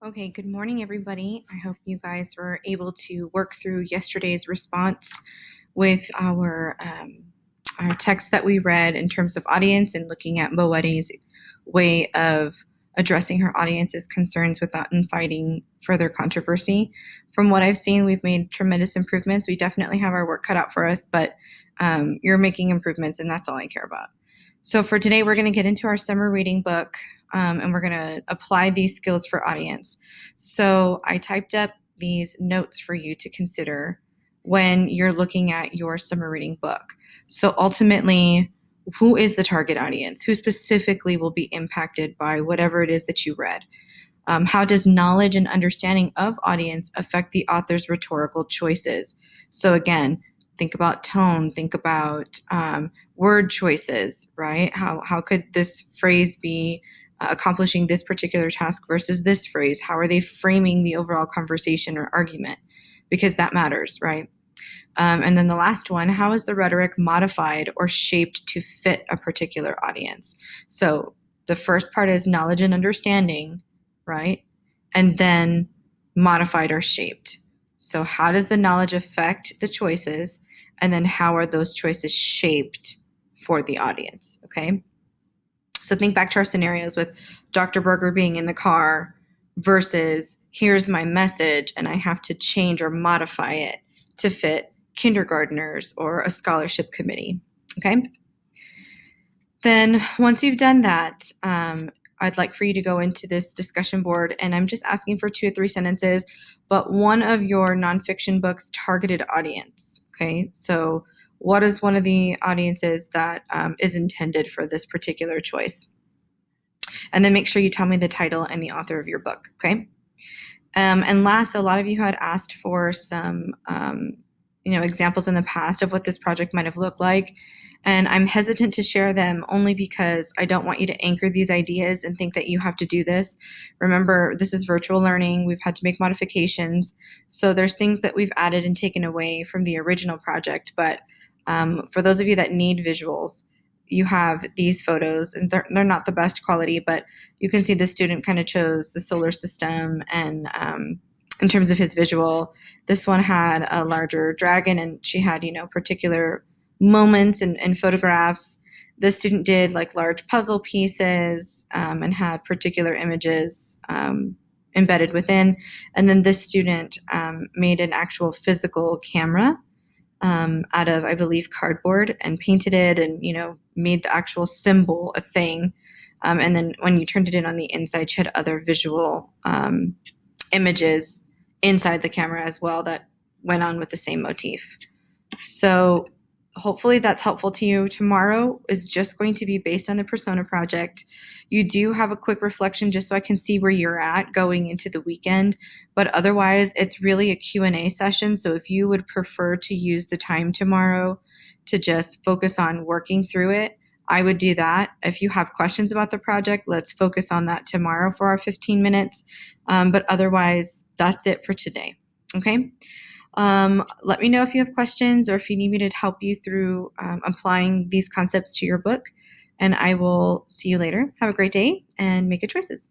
Okay, good morning, everybody. I hope you guys were able to work through yesterday's response with our text that we read in terms of audience and looking at Moetti's way of addressing her audience's concerns without inviting further controversy. From what I've seen, we've made tremendous improvements. We definitely have our work cut out for us, but you're making improvements, and that's all I care about. So for today, we're going to get into our summer reading book, and we're going to apply these skills for audience. So I typed up these notes for you to consider when you're looking at your summer reading book. So ultimately, who is the target audience? Who specifically will be impacted by whatever it is that you read? How does knowledge and understanding of audience affect the author's rhetorical choices? So again, think about tone, think about word choices, right? How could this phrase be accomplishing this particular task versus this phrase? How are they framing the overall conversation or argument? Because that matters, right? And then the last one, how is the rhetoric modified or shaped to fit a particular audience? So the first part is knowledge and understanding, right? And then modified or shaped. So how does the knowledge affect the choices? And then how are those choices shaped for the audience? Okay. So think back to our scenarios with Dr. Berger being in the car versus here's my message and I have to change or modify it to fit kindergartners or a scholarship committee. Okay. Then once you've done that, I'd like for you to go into this discussion board, and I'm just asking for 2 or 3 sentences, but one of your nonfiction books' targeted audience. Okay, so what is one of the audiences that is intended for this particular choice? And then make sure you tell me the title and the author of your book. Okay. And last, a lot of you had asked for some examples in the past of what this project might have looked like. And I'm hesitant to share them only because I don't want you to anchor these ideas and think that you have to do this. Remember, this is virtual learning. We've had to make modifications. So there's things that we've added and taken away from the original project. But for those of you that need visuals, you have these photos, and they're not the best quality, but you can see the student kind of chose the solar system, and in terms of his visual, this one had a larger dragon, and she had, particular moments and photographs. This student did like large puzzle pieces and had particular images embedded within. And then this student made an actual physical camera out of, I believe, cardboard and painted it and, made the actual symbol a thing. And then when you turned it in on the inside, she had other visual images inside the camera as well that went on with the same motif. So hopefully that's helpful to you. Tomorrow is just going to be based on the Persona project. You do have a quick reflection just so I can see where you're at going into the weekend, but otherwise it's really a Q&A session. So if you would prefer to use the time tomorrow to just focus on working through it, I would do that. If you have questions about the project, let's focus on that tomorrow for our 15 minutes. But otherwise, that's it for today. Okay. Let me know if you have questions or if you need me to help you through applying these concepts to your book. And I will see you later. Have a great day and make good choices.